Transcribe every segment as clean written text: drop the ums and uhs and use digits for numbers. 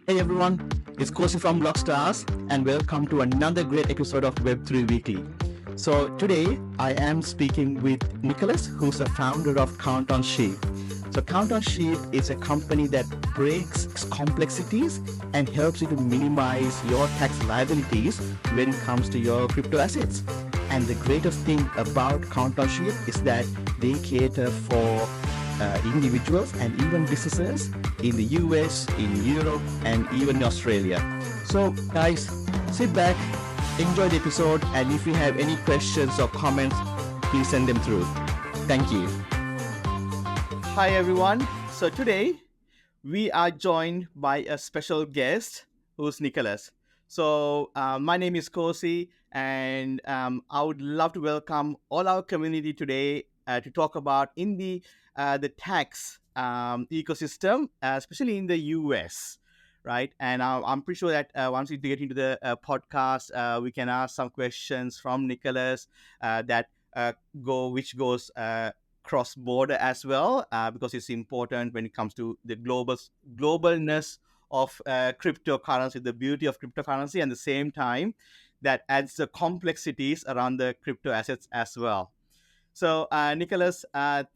Hey everyone, it's Kosi from Blockstars and welcome to another great episode of Web3 Weekly. So today I am speaking with Nicholas, who's the founder of Count on Sheep. So Count on Sheep is a company that breaks complexities and helps you to minimize your tax liabilities when it comes to your crypto assets. And the greatest thing about Count on Sheep is that they cater for individuals and even businesses in the US, in Europe, and even in Australia. So guys, sit back, enjoy the episode, and if you have any questions or comments, please send them through. Thank you. Hi everyone. So today we are joined by a special guest who's Nicholas. So my name is Kosi, and I would love to welcome all our community today to talk about in the tax ecosystem, especially in the US, right? And I'm pretty sure that once we get into the podcast, we can ask some questions from Nicholas that which goes cross border as well, because it's important when it comes to the globalness of cryptocurrency, the beauty of cryptocurrency, and the same time that adds the complexities around the crypto assets as well. So, Nicholas,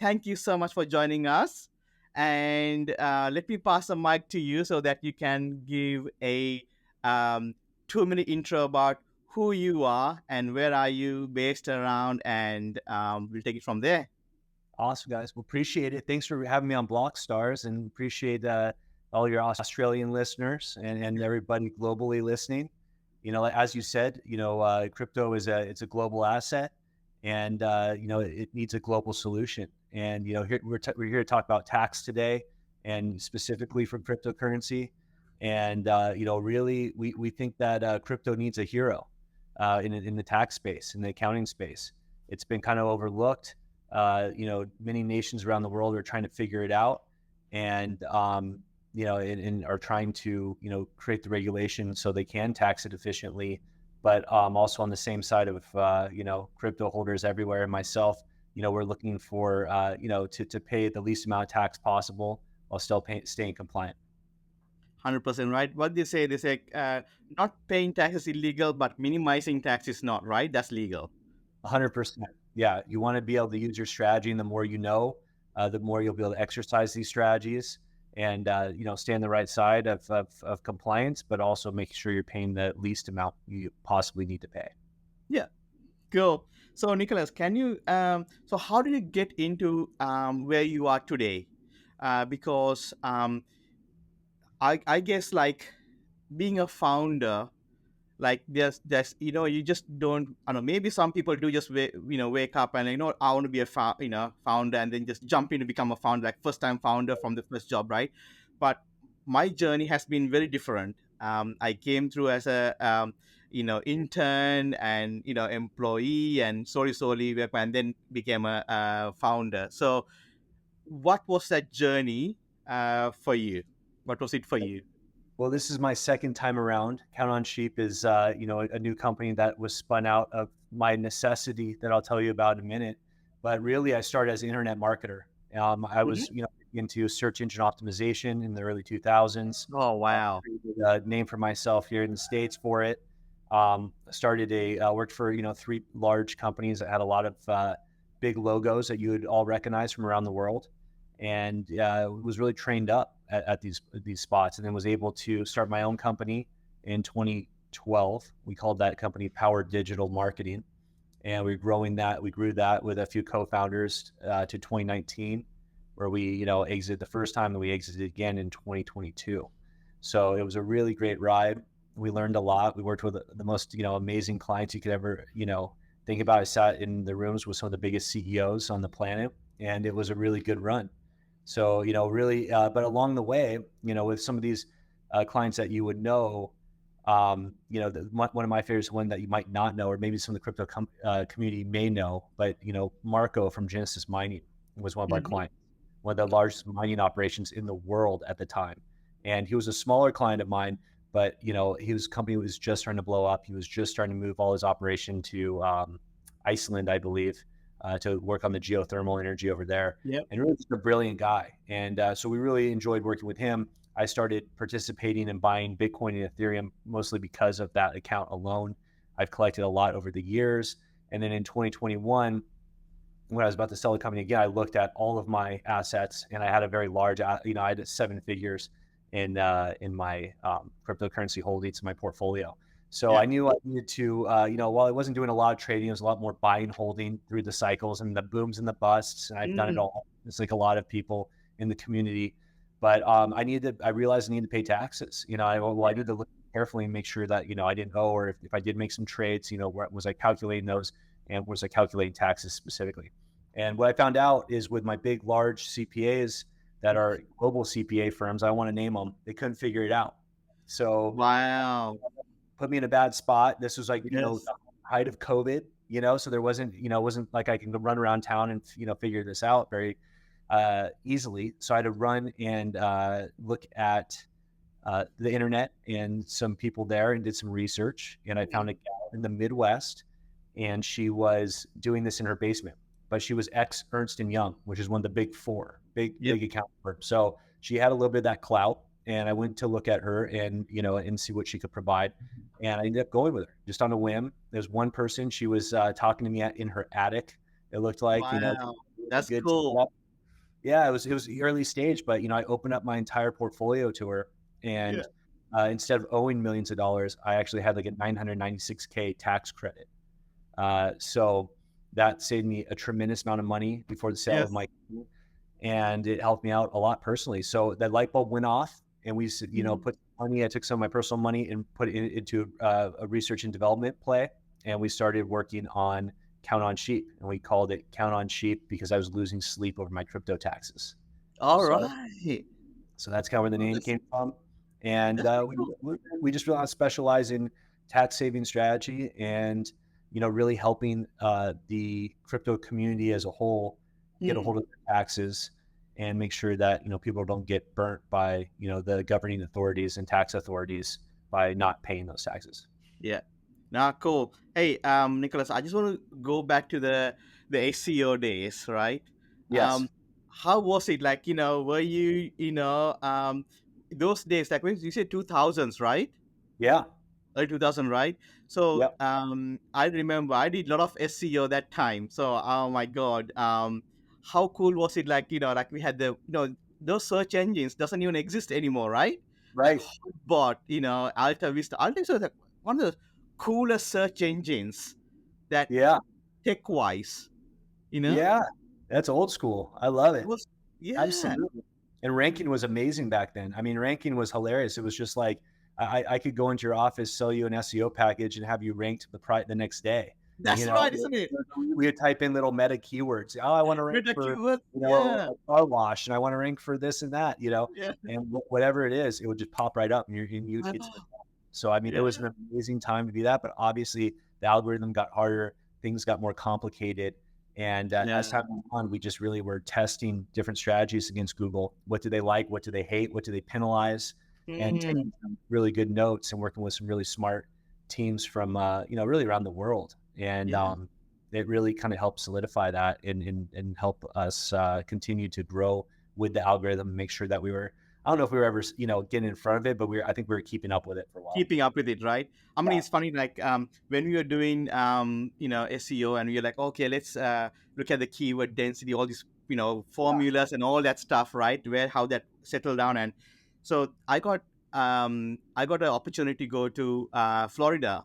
thank you so much for joining us. And let me pass the mic to you so that you can give a 2-minute intro about who you are and where are you based around, and we'll take it from there. Awesome, guys. Well, appreciate it. Thanks for having me on Blockstars, and appreciate all your Australian listeners and everybody globally listening. You know, as you said, crypto it's a global asset, and it needs a global solution. And we're here to talk about tax today, and specifically for cryptocurrency. And really, we think that crypto needs a hero in the tax space, in the accounting space. It's been kind of overlooked. Many nations around the world are trying to figure it out, and are trying to create the regulation so they can tax it efficiently. But also on the same side of crypto holders everywhere, and myself, we're looking for to pay the least amount of tax possible while still staying compliant. 100% right. What they say not paying tax is illegal, but minimizing tax is not, right? That's legal. 100%. Yeah, you want to be able to use your strategy, and the more you know, the more you'll be able to exercise these strategies and stay on the right side of compliance, but also make sure you're paying the least amount you possibly need to pay. Yeah, cool. So Nicholas, can you so how did you get into where you are today? Because I guess like being a founder, like there's you just don't, I don't know, maybe some people do just wake up and I want to be a founder, and then just jump in to become a founder, like first time founder from the first job, right? But my journey has been very different. I came through as a intern and employee, and slowly and then became a founder. So what was that journey for you? What was it for you? Well, this is my second time around. Count on Sheep is, a new company that was spun out of my necessity that I'll tell you about in a minute. But really, I started as an internet marketer. I was, into search engine optimization in the early 2000s. Oh, wow. Created a name for myself here in the States for it. Worked for, 3 large companies that had a lot of big logos that you would all recognize from around the world. And was really trained up at these spots, and then was able to start my own company in 2012. We called that company Power Digital Marketing, and we grew that with a few co-founders to 2019, where we exited the first time, and we exited again in 2022. So it was a really great ride. We learned a lot. We worked with the most amazing clients you could ever think about. I sat in the rooms with some of the biggest CEOs on the planet, and it was a really good run. So, really, but along the way, with some of these clients that you would know, one of my favorites, one that you might not know, or maybe some of the crypto community may know, but, Marco from Genesis Mining was one of our clients, one of the largest mining operations in the world at the time. And he was a smaller client of mine, but, his company was just starting to blow up. He was just starting to move all his operation to Iceland, I believe. To work on the geothermal energy over there. Yep. And really just a brilliant guy. And so we really enjoyed working with him. I started participating and buying Bitcoin and Ethereum mostly because of that account alone. I've collected a lot over the years. And then in 2021, when I was about to sell the company again, I looked at all of my assets, and I had a very large, I had 7 figures in my cryptocurrency holdings in my portfolio. So Yeah. I knew I needed to, while I wasn't doing a lot of trading, it was a lot more buying, holding through the cycles and the booms and the busts. And I've done it Mm. all. It's like a lot of people in the community. But I realized I needed to pay taxes. I needed to look carefully and make sure that, I didn't owe, or if I did make some trades, was I calculating those, and was I calculating taxes specifically? And what I found out is with my big, large CPAs that are global CPA firms, I want to name them, they couldn't figure it out. So Wow. put me in a bad spot. This was like, Yes. the height of COVID, so there wasn't, it wasn't like I can run around town and, figure this out very easily. So I had to run and look at the internet and some people there and did some research. And I found a gal in the Midwest, and she was doing this in her basement, but she was ex Ernst and Young, which is one of the big four, big Yep. account firms. So she had a little bit of that clout, and I went to look at her and and see what she could provide. And I ended up going with her just on a whim. There's one person, she was talking to me in her attic. It looked like Wow. That's good cool. setup. Yeah, it was early stage, but I opened up my entire portfolio to her, Yeah. and instead of owing millions of dollars, I actually had like a 996K tax credit. So that saved me a tremendous amount of money before the sale of Yes. my company, and it helped me out a lot personally. So that light bulb went off, and we Mhm. put money. I took some of my personal money and put it into a research and development play, and we started working on Count on Sheep, and we called it Count on Sheep because I was losing sleep over my crypto taxes. All So right. so that's kind of where the Oh, name that's came from. And that's pretty cool. we just really specialize in tax saving strategy, and really helping the crypto community as a whole get a Mm. hold of their taxes and make sure that people don't get burnt by the governing authorities and tax authorities by not paying those taxes. Yeah. Nah, cool. Hey, Nicholas, I just want to go back to the SEO days, right? Yes. Um, how was it like? Were you, those days like when you said 2000s, right? Yeah. Early 2000, right? So Yep. I remember I did a lot of SEO that time. So oh my god, how cool was it? Like like we had the those search engines doesn't even exist anymore, right? Like Right. Hotbot, Alta Vista. Alta Vista was like one of the coolest search engines that Yeah. tech wise, Yeah. That's old school. I love it it. was yeah. Absolutely. And ranking was amazing back then. I mean, ranking was hilarious. It was just like I could go into your office, sell you an SEO package, and have you ranked the next day. That's You know, right, isn't it? we would type in little meta keywords. Oh, I want to rank With the for keyword, yeah, a car wash, and I want to rank for this and that. yeah. And whatever it is, it would just pop right up, and you'd I get to the know. top. So I mean, it Yeah, was an amazing time to do that. But obviously, the algorithm got harder, things got more complicated, and as yeah. time went on, we just really were testing different strategies against Google. What do they like? What do they hate? What do they penalize? And Mm, taking some really good notes and working with some really smart teams from really around the world. And yeah. it really kind of helped solidify that and help us continue to grow with the algorithm and make sure that we were. I don't know if we were ever getting in front of it, but I think we were keeping up with it for a while. Keeping up with it, right? I mean, Yeah. it's funny, like when we were doing SEO, and we are like, okay, let's look at the keyword density, all these formulas and all that stuff, right? Where how that settled down, and so I got an opportunity to go to Florida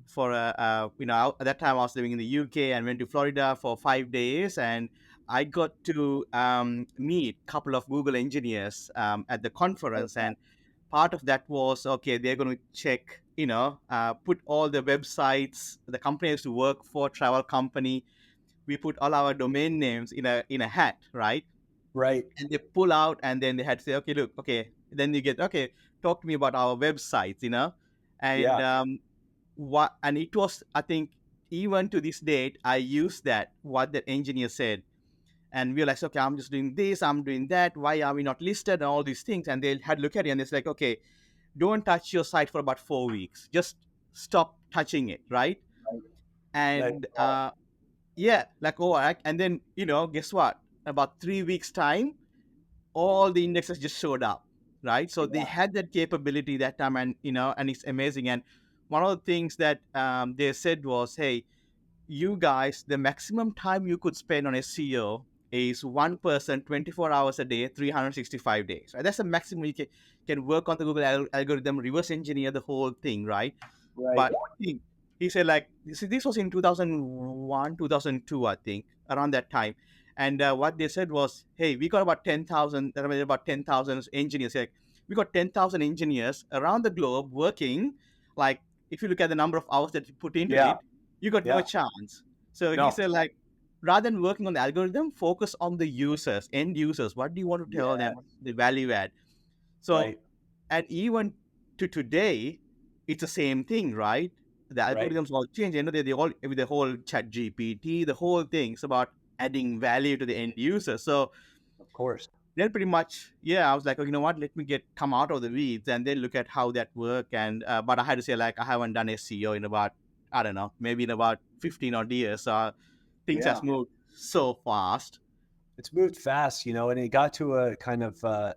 for at that time I was living in the UK and went to Florida for 5 days, and I got to meet a couple of Google engineers at the conference, and part of that was okay, they're going to check, put all the websites the company used to work for, travel company, we put all our domain names in a hat, right? Right. And they pull out, and then they had to say, okay, look, okay, then you get, okay, talk to me about our websites, and Yeah. what, and it was, I think, even to this date I use that what that engineer said, and we were like, okay, I'm just doing this, I'm doing that, why are we not listed, and all these things, and they had look at it, and it's like, okay, don't touch your site for about 4 weeks, just stop touching it, right? Right. And yeah, like, oh, and then guess what, about 3 weeks time, all the indexes just showed up, right? So they had that capability that time, and and it's amazing. And one of the things that they said was, hey, you guys, the maximum time you could spend on SEO is one person 24 hours a day, 365 days. Right? That's the maximum you can work on the Google algorithm, reverse engineer the whole thing, right? Right. But he said, like, this was in 2001, 2002, I think, around that time. And what they said was, hey, we got about 10,000, there were about 10,000 engineers. Like, we got 10,000 engineers around the globe working. Like, if you look at the number of hours that you put into Yeah. it, you got no Yeah. chance. So he No. said, like, rather than working on the algorithm, focus on the users, end users. What do you want to tell Yeah. them? What's the value add? So, Right. and even to today, it's the same thing, right? The Right. algorithms all change. They all, with the whole chat GPT, the whole thing is about adding value to the end user. So Of course. then pretty much, yeah, I was like, oh, you know what? Let me come out of the weeds and then look at how that work. And but I had to say, like, I haven't done SEO in about, I don't know, maybe in about 15 odd years. So things Yeah. has moved so fast. It's moved fast, and it got to a kind of a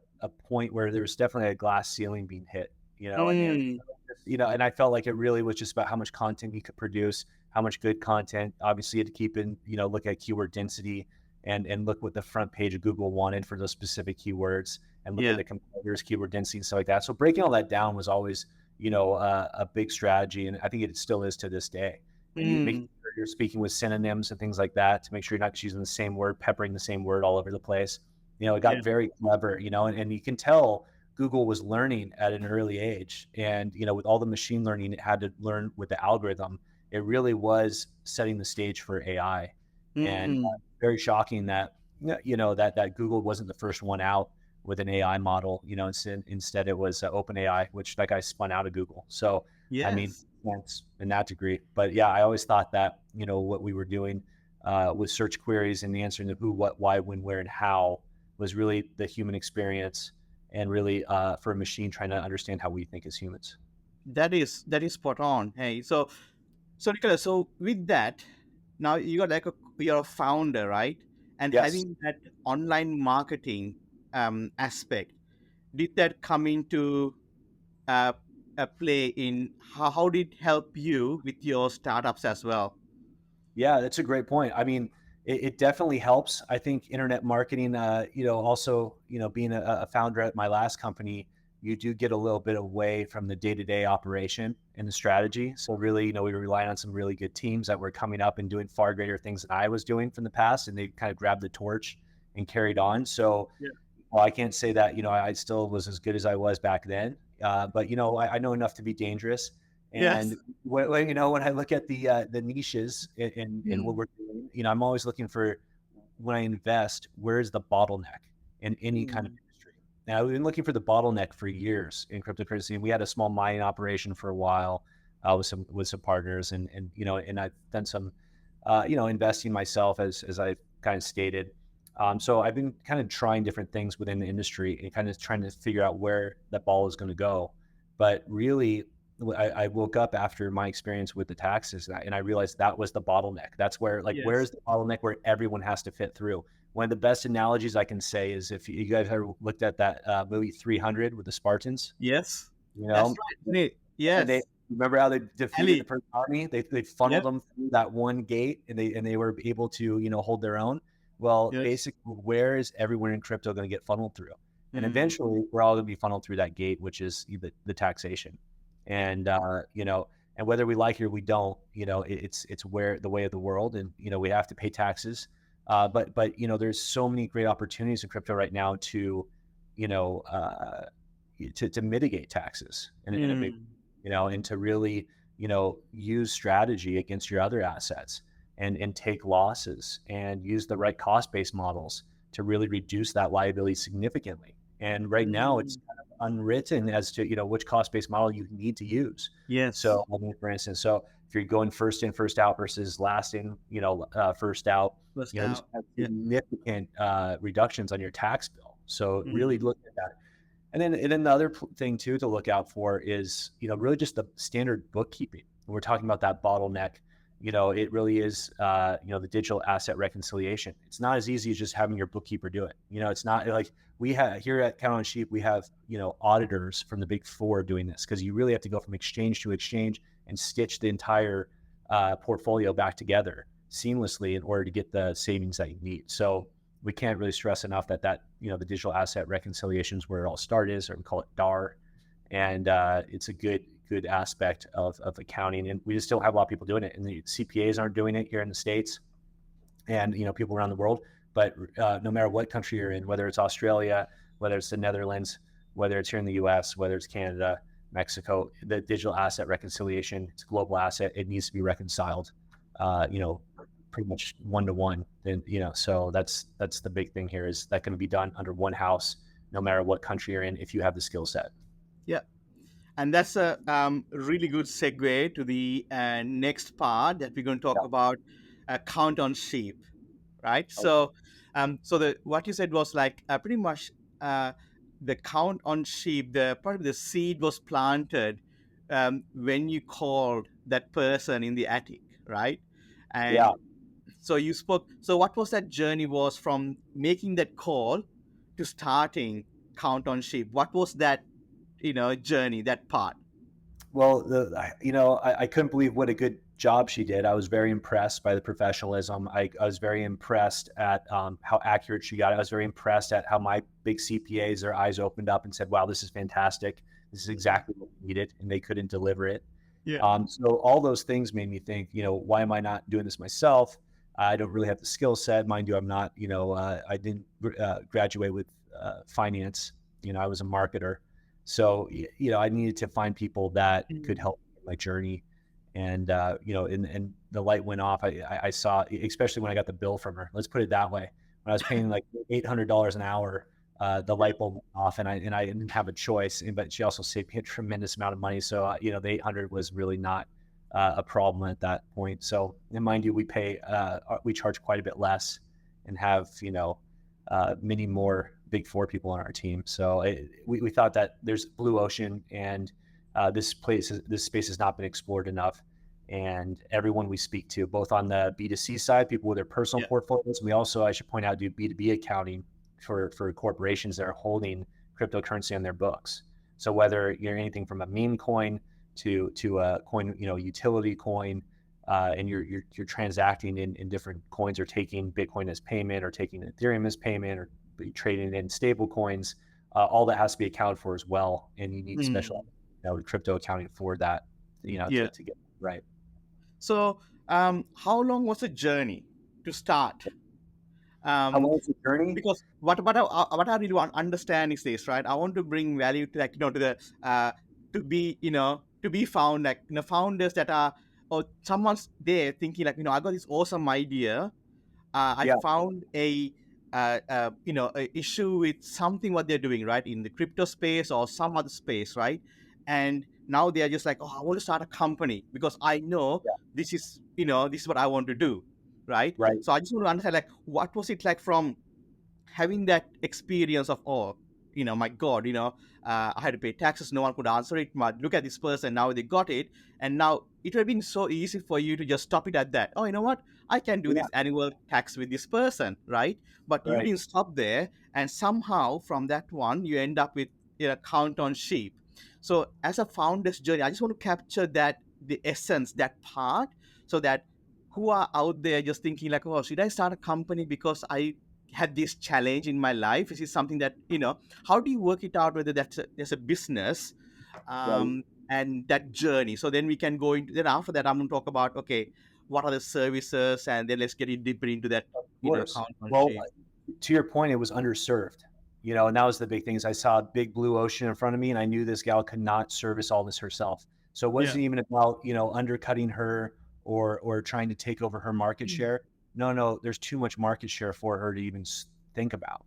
point where there was definitely a glass ceiling being hit, and Mm, and I felt like it really was just about how much content you could produce, how much good content. Obviously, you had to keep in, look at keyword density and look what the front page of Google wanted for those specific keywords, and look at yeah. the competitors' keyword density and stuff like that. So breaking all that down was always, a big strategy, and I think it still is to this day. And you make Mm, sure you're speaking with synonyms and things like that to make sure you're not just using the same word, peppering the same word all over the place. It yeah. got very clever, and you can tell Google was learning at an early age. And, with all the machine learning it had to learn with the algorithm, it really was setting the stage for AI. And Mm, very shocking that, that Google wasn't the first one out with an AI model, instead it was OpenAI, which that guy spun out of Google. So, I mean, yes. sense in that degree. But yeah, I always thought that, what we were doing with search queries and the answering the who, what, why, when, where, and how was really the human experience, and really for a machine trying to understand how we think as humans. That is spot on. Hey, so Nicholas, so with that, now you got like you're a founder, right? And Yes. having that online marketing aspect, did that come into uh, a play in how did it help you with your startups as well? Yeah, that's a great point. I mean, it definitely helps. I think internet marketing, also, being a founder at my last company, you do get a little bit away from the day-to-day operation and the strategy. So really, we were relying on some really good teams that were coming up and doing far greater things than I was doing from the past, and they kind of grabbed the torch and carried on. So, Yeah. well, I can't say that, I still was as good as I was back then. But, I know enough to be dangerous. And Yes. when I look at the niches in what Mm, we're doing, I'm always looking for, when I invest, where's the bottleneck in any kind of mm, industry. Now, we've been looking for the bottleneck for years in cryptocurrency. And we had a small mining operation for a while with some partners, and I've done some investing myself, as I kind of stated. So I've been kind of trying different things within the industry and kind of trying to figure out where that ball is going to go. But really, I woke up after my experience with the taxes, and I realized that was the bottleneck. That's where, like, yes. where's the bottleneck where everyone has to fit through. One of the best analogies I can say is, if you guys ever looked at that movie 300 with the Spartans, Yes. you That's know, right. Nate. and they Yes. remember how they defeated the Ali. first army. They funneled Yep. them through that one gate, and they were able to hold their own. Well, Yes. basically, where is everyone in crypto going to get funneled through? And Mm, eventually, we're all going to be funneled through that gate, which is the taxation. And and whether we like it or we don't, it's where the way of the world, and we have to pay taxes. But there's so many great opportunities in crypto right now to you know to mitigate taxes in a big, mm, and to really, use strategy against your other assets, and take losses and use the right cost-based models to really reduce that liability significantly. And right now it's mm. kind of unwritten as to, which cost-based model you need to use. Yes. So, I mean, for instance, so if you're going first in, first out versus last in, first out, First this out. has Yeah. significant reductions on your tax bill. So really Mm, look at that. And then the other thing too to look out for is, really just the standard bookkeeping. When we're talking about that bottleneck, it really is, the digital asset reconciliation. It's not as easy as just having your bookkeeper do it. It's not like we have here at Count on Sheep, we have, auditors from the big four doing this, because you really have to go from exchange to exchange and stitch the entire portfolio back together seamlessly in order to get the savings that you need. So we can't really stress enough that the digital asset reconciliation is where it all started, or we call it DAR. And it's a good aspect of accounting. And we just still have a lot of people doing it, and the CPAs aren't doing it here in the States, and people around the world. But no matter what country you're in, whether it's Australia, whether it's the Netherlands, whether it's here in the US, whether it's Canada, Mexico, the digital asset reconciliation, it's a global asset. It needs to be reconciled, pretty much one-to-one. And, so that's the big thing here, is that can be done under one house, no matter what country you're in, if you have the skill set. Yeah. And that's a really good segue to the next part that we're going to talk about, count on sheep, right? Okay. So what you said was like pretty much the count on sheep. The seed was planted when you called that person in the attic, right? Yeah. And so you spoke. So what was that journey was from making that call to starting count on sheep? What was that journey, that part? Well, I couldn't believe what a good job she did. I was very impressed by the professionalism. I was very impressed at how accurate she got. I was very impressed at how my big CPAs, their eyes opened up and said, wow, this is fantastic. This is exactly what we needed, and they couldn't deliver it. Yeah. So all those things made me think, why am I not doing this myself? I don't really have the skill set. Mind you, I'm not, I didn't graduate with finance. I was a marketer. So, I needed to find people that could help my journey. And, and the light went off. I saw, especially when I got the bill from her, let's put it that way. When I was paying like $800 an hour, the light bulb went off, and I didn't have a choice, but she also saved me a tremendous amount of money. So, the 800 was really not a problem at that point. So, and mind you, we charge quite a bit less and have, many more big four people on our team. So we thought that there's blue ocean, and this space has not been explored enough. And everyone we speak to, both on the B2C side, people with their personal portfolios, we also, I should point out, do B2B accounting for corporations that are holding cryptocurrency on their books. So whether you're anything from a meme coin to a coin, utility coin, and you're transacting in different coins, or taking Bitcoin as payment, or taking Ethereum as payment, or trading in stable coins, all that has to be accounted for as well. And you need special crypto accounting for that, to get it right. So how long was the journey to start? How long was the journey? Because what I really want to understand is this, right? I want to bring value to to the to be found, like founders that are, or someone's there thinking like, I got this awesome idea. I found a issue with something what they're doing, right, in the crypto space or some other space, right? And now they are just like, oh, I want to start a company because I know this is this is what I want to do, right? Right. So I just want to understand, like, what was it like from having that experience of, oh, my God, I had to pay taxes, no one could answer it. But look at this person, now they got it, and now it would have been so easy for you to just stop it at that. Oh, you know what? I can do this annual tax with this person, right? But you didn't stop there, and somehow from that one, you end up with count on sheep. So as a founder's journey, I just want to capture that, the essence, that part, so that who are out there just thinking like, oh, should I start a company because I had this challenge in my life? Is it something that, how do you work it out, whether there's a business and that journey? So then we can go into, then after that, I'm going to talk about, okay, what are the services, and then let's get deeper into that, count on well, sheep. To your point, it was underserved, and that was the big thing, is I saw a big blue ocean in front of me, and I knew this gal could not service all this herself. So it wasn't even about, undercutting her or trying to take over her market share. No, there's too much market share for her to even think about,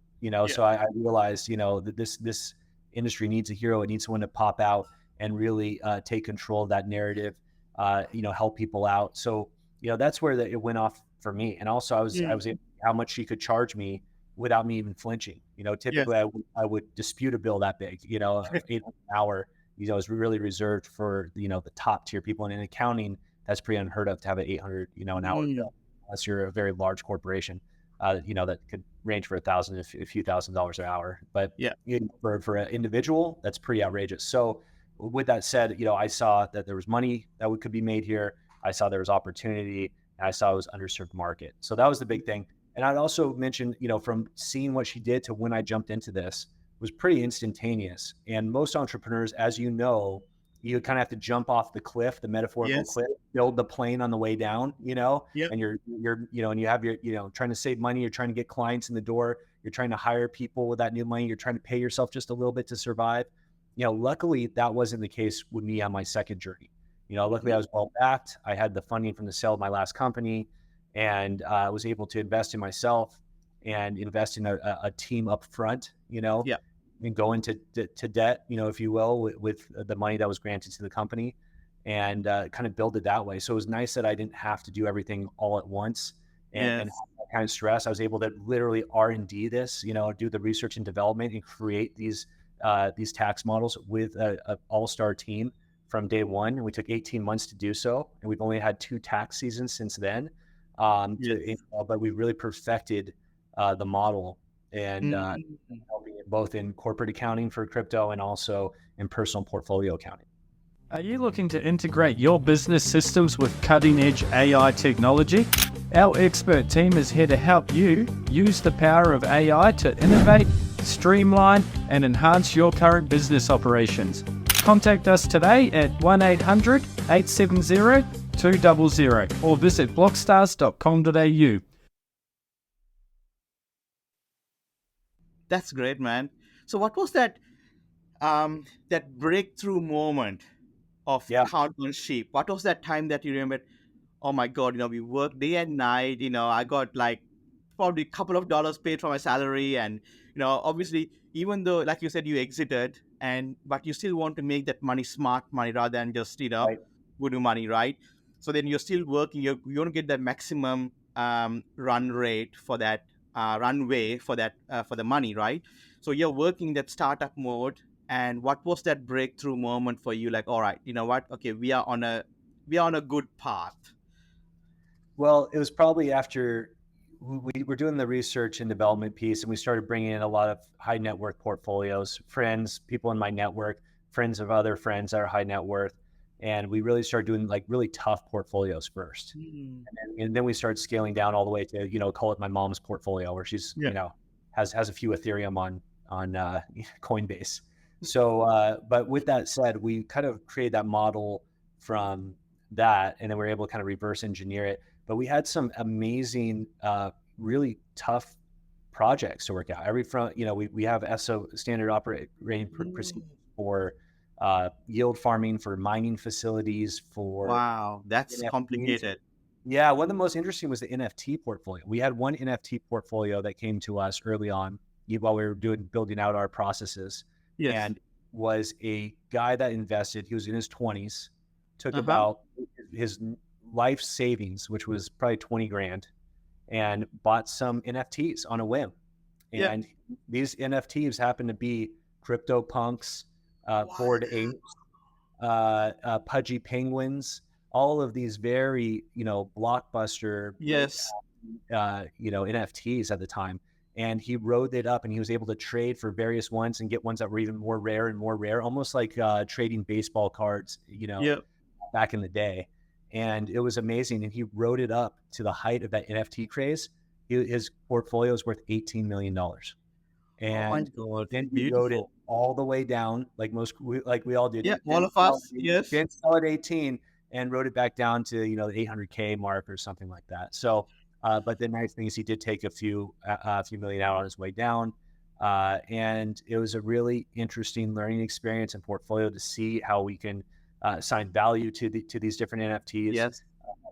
So I realized, that this industry needs a hero. It needs someone to pop out and really take control of that narrative, help people out. So, that's where it went off for me. And also I was able to see how much she could charge me without me even flinching. Typically I would dispute a bill that big, 8 an hour, is really reserved for, the top tier people. And in accounting, that's pretty unheard of to have an 800, an hour bill, unless you're a very large corporation. that could range for a few $1,000s an hour. But Yeah. for an individual, that's pretty outrageous. So with that said, I saw that there was money that could be made here. I saw there was opportunity, and I saw it was underserved market. So that was the big thing. And I'd also mention, from seeing what she did to when I jumped into this was pretty instantaneous. And most entrepreneurs, as you know, you kind of have to jump off the cliff, the metaphorical Yes. cliff, build the plane on the way down, Yep. and you're, and you have your, trying to save money, you're trying to get clients in the door, you're trying to hire people with that new money, you're trying to pay yourself just a little bit to survive. Luckily that wasn't the case with me on my second journey. Luckily I was well backed. I had the funding from the sale of my last company, and I was able to invest in myself and invest in a team up front, Yeah. and go into debt, if you will, with the money that was granted to the company, and kind of build it that way. So it was nice that I didn't have to do everything all at once and have Yes. that kind of stress. I was able to literally R&D this, do the research and development and create these tax models with an all-star team from day one. And we took 18 months to do so. And we've only had 2 tax seasons since then. Yes. But we really perfected the model, and Mm. helping it both in corporate accounting for crypto and also in personal portfolio accounting. Are you looking to integrate your business systems with cutting-edge AI technology? Our expert team is here to help you use the power of AI to innovate, streamline, and enhance your current business operations. Contact us today at 1-800-870-200 or visit blockstars.com.au. That's great, man. So what was that breakthrough moment of Yeah, count on sheep? What was that time that you remembered, oh my God, we work day and night, I got like probably a couple of dollars paid for my salary. And, obviously, even though, like you said, you exited, but you still want to make that money, smart money, rather than just, right. voodoo money, right? So then you're still working, you want to get the maximum run rate for that, runway for the money, right? So you're working that startup mode. And what was that breakthrough moment for you? Like, all right, you know what? Okay, we are on a good path. Well, it was probably after we were doing the research and development piece, and we started bringing in a lot of high net worth portfolios, friends, people in my network, friends of other friends that are high net worth. And we really started doing like really tough portfolios first. Mm. And then we started scaling down all the way to, call it my mom's portfolio, where she's, Yeah. has a few Ethereum on Coinbase. So, but with that said, we kind of created that model from that, and then we were able to kind of reverse engineer it. But we had some amazing, really tough projects to work out. Every front, we have SO standard operating procedures for yield farming, for mining facilities, for Wow, that's NFTs. complicated. Yeah, one of the most interesting was the NFT portfolio. We had one NFT portfolio that came to us early on while we were building out our processes, Yes. and was a guy that invested. He was in his 20s, took Uh-huh. about his life savings, which was probably 20 grand, and bought some NFTs on a whim. Yeah. And these NFTs happen to be CryptoPunks, Wow. Bored Apes, Pudgy Penguins, all of these very, blockbuster, Yes. NFTs at the time. And he wrote it up, and he was able to trade for various ones and get ones that were even more rare and more rare, almost like trading baseball cards, Yeah. back in the day. And it was amazing. And he wrote it up to the height of that NFT craze. His portfolio is worth $18 million. Oh my And God. then he wrote it Beautiful. all the way down, like we all did. Yeah. All Didn't of us. Yes. sell at 18, and wrote it back down to, the 800K mark or something like that. So, but the nice thing is he did take a few million out on his way down. And it was a really interesting learning experience and portfolio to see how we can assign value to these different NFTs Yes.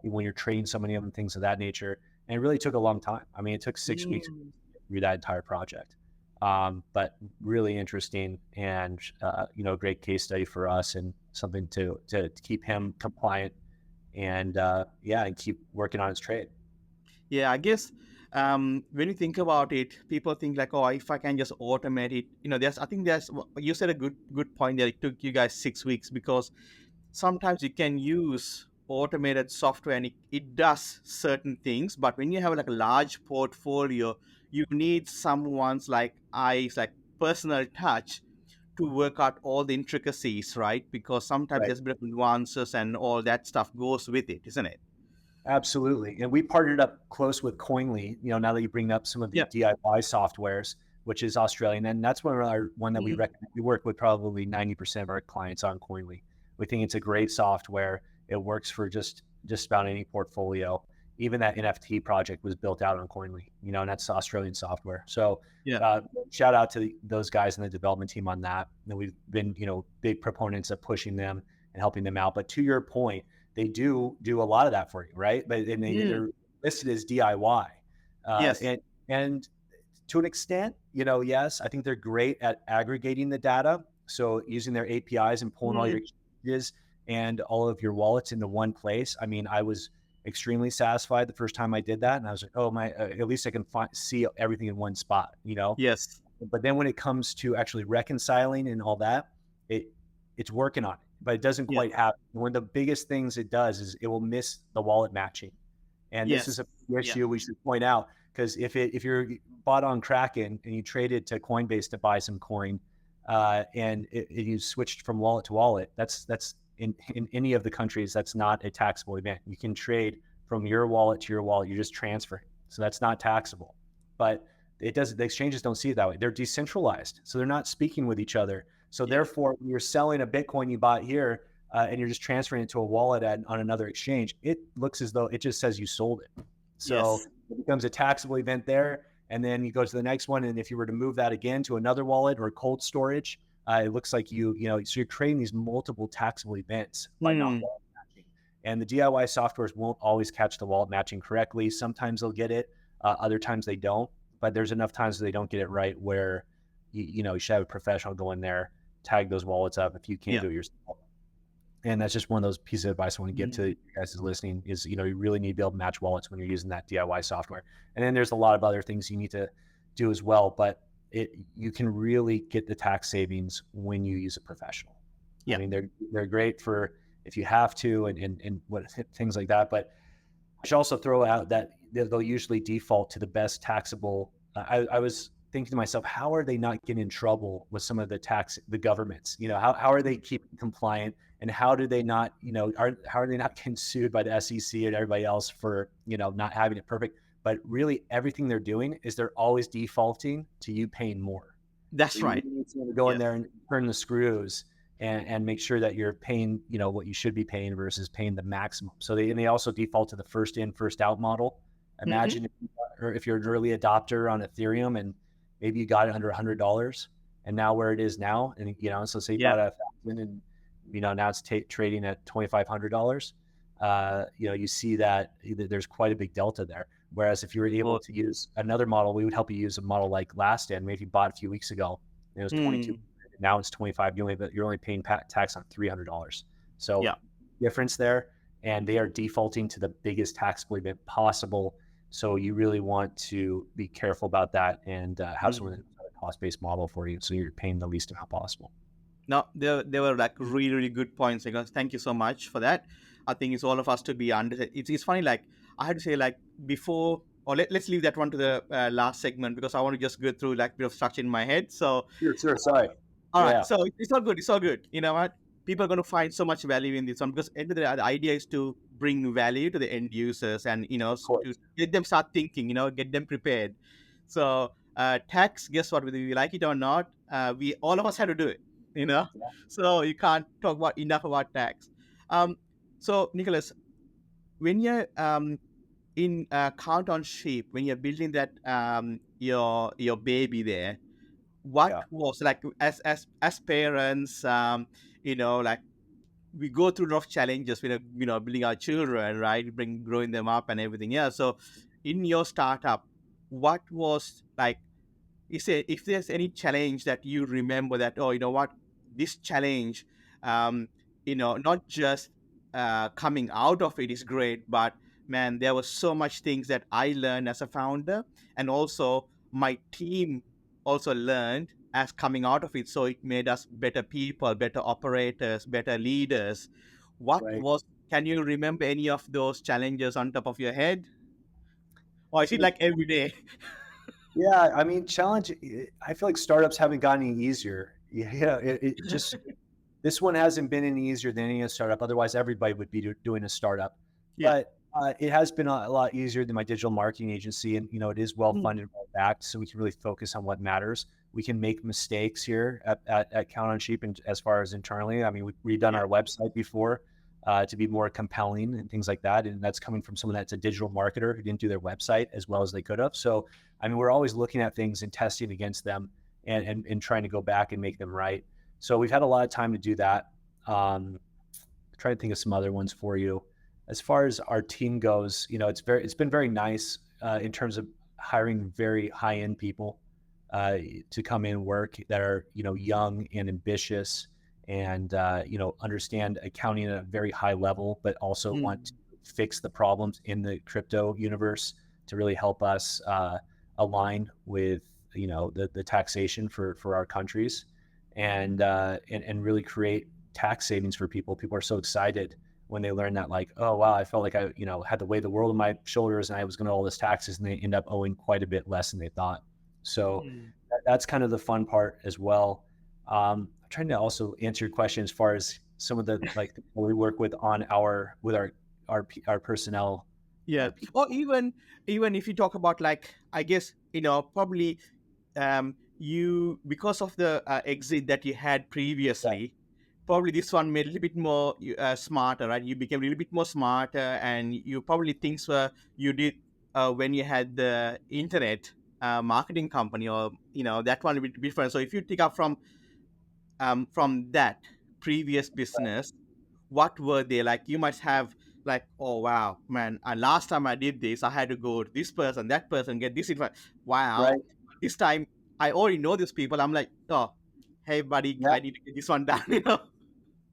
when you're trading so many of them, things of that nature. And it really took a long time. I mean, it took 6 weeks Mm. through that entire project. But really interesting, and a great case study for us, and something to keep him compliant, and and keep working on his trade. Yeah. I guess when you think about it, people think like, oh, if I can just automate it, I think you said a good point that it took you guys 6 weeks, because sometimes you can use automated software and it does certain things. But when you have like a large portfolio, you need someone's like eyes, like personal touch to work out all the intricacies, right? Because sometimes Right. there's a bit of nuances and all that stuff goes with it, isn't it? Absolutely. And we partnered up close with Coinly, now that you bring up some of the Yeah. DIY softwares, which is Australian. And that's one that we Mhm. recommend. We work with probably 90% of our clients on Coinly. We think it's a great software. It works for just about any portfolio. Even that NFT project was built out on Coinly, and that's Australian software. So Yeah. shout out to those guys in the development team on that. And we've been, big proponents of pushing them and helping them out. But to your point, they do a lot of that for you, right? But Mm. they're listed as DIY, Yes. and to an extent, yes, I think they're great at aggregating the data. So using their APIs and pulling all your Mm. exchanges and all of your wallets into one place. I mean, I was extremely satisfied the first time I did that, and I was like, oh my, at least I can see everything in one spot. Yes. But then when it comes to actually reconciling and all that, it's working on it, but it doesn't Yeah. quite happen. One of the biggest things it does is it will miss the wallet matching. And this is Yes. a Yeah. issue we should point out, because if you're bought on Kraken and you traded to Coinbase to buy some coin, and you switched from wallet to wallet, that's in any of the countries, that's not a taxable event. You can trade from your wallet to your wallet. You're just transferring, so that's not taxable. But the exchanges don't see it that way. They're decentralized, so they're not speaking with each other. So Yeah. therefore, when you're selling a Bitcoin you bought here, and you're just transferring it to a wallet on another exchange, it looks as though it just says you sold it. So Yes. it becomes a taxable event there. And then you go to the next one. And if you were to move that again to another wallet or cold storage, it looks like so you're creating these multiple taxable events by not Mm. wallet matching. And the DIY softwares won't always catch the wallet matching correctly. Sometimes they'll get it, other times they don't. But there's enough times they don't get it right where you should have a professional go in there, tag those wallets up if you can't Yeah. do it yourself. And that's just one of those pieces of advice I want to give to you guys who's listening is, you really need to be able to match wallets when you're using that DIY software. And then there's a lot of other things you need to do as well, but you can really get the tax savings when you use a professional. Yeah. I mean, they're great for if you have to and what things like that. But I should also throw out that they'll usually default to the best taxable. I was thinking to myself, how are they not getting in trouble with some of the governments? How are they keeping compliant, and how do they not, how are they not getting sued by the SEC and everybody else for, not having it perfect? But really, everything they're doing is they're always defaulting to you paying more. That's So you right. really need someone to go in Yes. there and turn the screws and make sure that you're paying, what you should be paying versus paying the maximum. So they also default to the first in, first out model. Mhm. Imagine if you're an early adopter on Ethereum and maybe you got it under $100, and now where it is now, and so say you Yeah. bought a 1,000 and now it's trading at $2,500. You see that there's quite a big delta there. Whereas if you were able to use another model, we would help you use a model like Last End. Maybe you bought a few weeks ago, and it was 22. Now it's 25. You're only paying tax on $300. So Yeah. difference there, and they are defaulting to the biggest taxable event possible. So you really want to be careful about that and have someone that's got a cost-based model for you, so you're paying the least amount possible. No, they were like really, really good points. Because thank you so much for that. I think it's all of us to be under. It's funny. Like I had to say, like before, or let's leave that one to the last segment because I want to just go through like a bit of structure in my head. So Sure. Sorry. all right, Yeah. so it's all good. It's all good. You know what? People are going to find so much value in this one because end of the idea is to bring value to the end users and to get them start thinking. Get them prepared. So tax, guess what? Whether we like it or not, we all of us have to do it. Yeah. So you can't talk about enough about tax. Um, so Nicholas, when you're in count on sheep, when you're building that your baby there, what Yeah. was like as parents, like we go through a lot of challenges with building our children, right? Growing them up and everything. Yeah. So in your startup, what was like? If there's any challenge that you remember that, oh, you know what, this challenge, not just coming out of it is great, but man, there was so much things that I learned as a founder, and also my team also learned as coming out of it. So it made us better people, better operators, better leaders. What Right. was can you remember any of those challenges on top of your head? Or is it like every day? Yeah, I mean, I feel like startups haven't gotten any easier. Yeah, it just this one hasn't been any easier than any other startup. Otherwise, everybody would be doing a startup. Yeah. But it has been a lot easier than my digital marketing agency, and it is well Mm. funded, well backed, so we can really focus on what matters. We can make mistakes here at Count on Sheep, and as far as internally, I mean, we've redone Yeah. our website before to be more compelling and things like that, and that's coming from someone that's a digital marketer who didn't do their website as well as they could have. So, I mean, we're always looking at things and testing against them, and trying to go back and make them right. So we've had a lot of time to do that. Trying to think of some other ones for you. As far as our team goes, it's been very nice in terms of hiring very high end people to come in and work that are young and ambitious and understand accounting at a very high level, but also Mm. want to fix the problems in the crypto universe to really help us align with the taxation for our countries and really create tax savings for people. People are so excited when they learn that, like, oh wow, I felt like I had the weight of the world on my shoulders and I was going to owe all this taxes, and they end up owing quite a bit less than they thought. So Mm. that's kind of the fun part as well. I'm trying to also answer your question as far as some of the like people we work with on our personnel. Yeah. Or even if you talk about, like, I guess, probably you, because of the exit that you had Yeah. previously, probably this one made a little bit more smarter, right? You became a little bit more smarter, and you probably things were you did when you had the internet marketing company, or that one a bit different. So if you take up from that previous business, what were they like? You must have, like, oh wow, man, last time I did this, I had to go to this person, that person, get this info. Wow, Right. this time I already know these people. I'm like, oh, hey buddy, Yeah. I need to get this one done.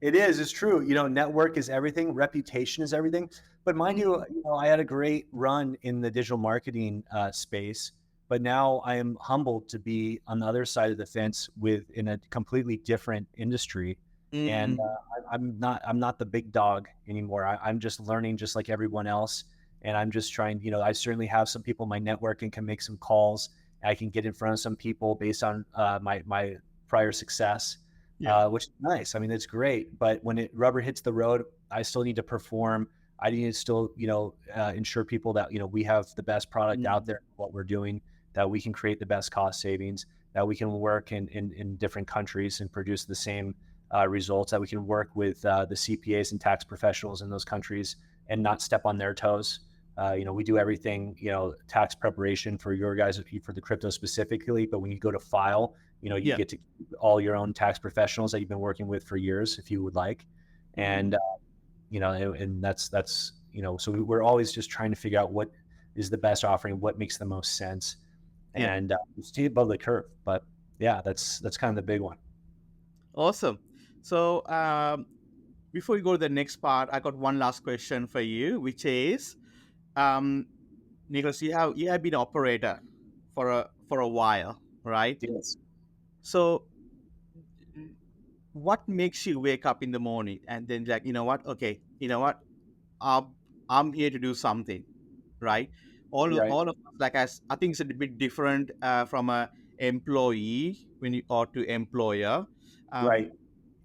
It is. It's true. Network is everything. Reputation is everything. But mind you, Mm. I had a great run in the digital marketing space, but now I am humbled to be on the other side of the fence in a completely different industry, and Mm. I'm not the big dog anymore. I'm just learning, just like everyone else, and I'm just trying. I certainly have some people in my network and can make some calls. I can get in front of some people based on my prior success, Yeah. which is nice. I mean, it's great. But when rubber hits the road, I still need to perform. I need to still, ensure people that, we have the best product out Mm. there, what we're doing, that we can create the best cost savings, that we can work in different countries and produce the same results, that we can work with the CPAs and tax professionals in those countries and not step on their toes. We do everything, tax preparation for your guys, for the crypto specifically. But when you go to file, you Yeah. get to keep all your own tax professionals that you've been working with for years, if you would like. And, and that's, so we're always just trying to figure out what is the best offering, what makes the most sense, Yeah. and stay above the curve. But yeah, that's kind of the big one. Awesome. So before we go to the next part, I got one last question for you, which is, Nicholas, you have been an operator for a while, right? Yes. So what makes you wake up in the morning and then, like, what? Okay, I'm, I'm here to do something, right? Right. All of us, like, as I think it's a bit different from a employee when you or to employer. Um, Right.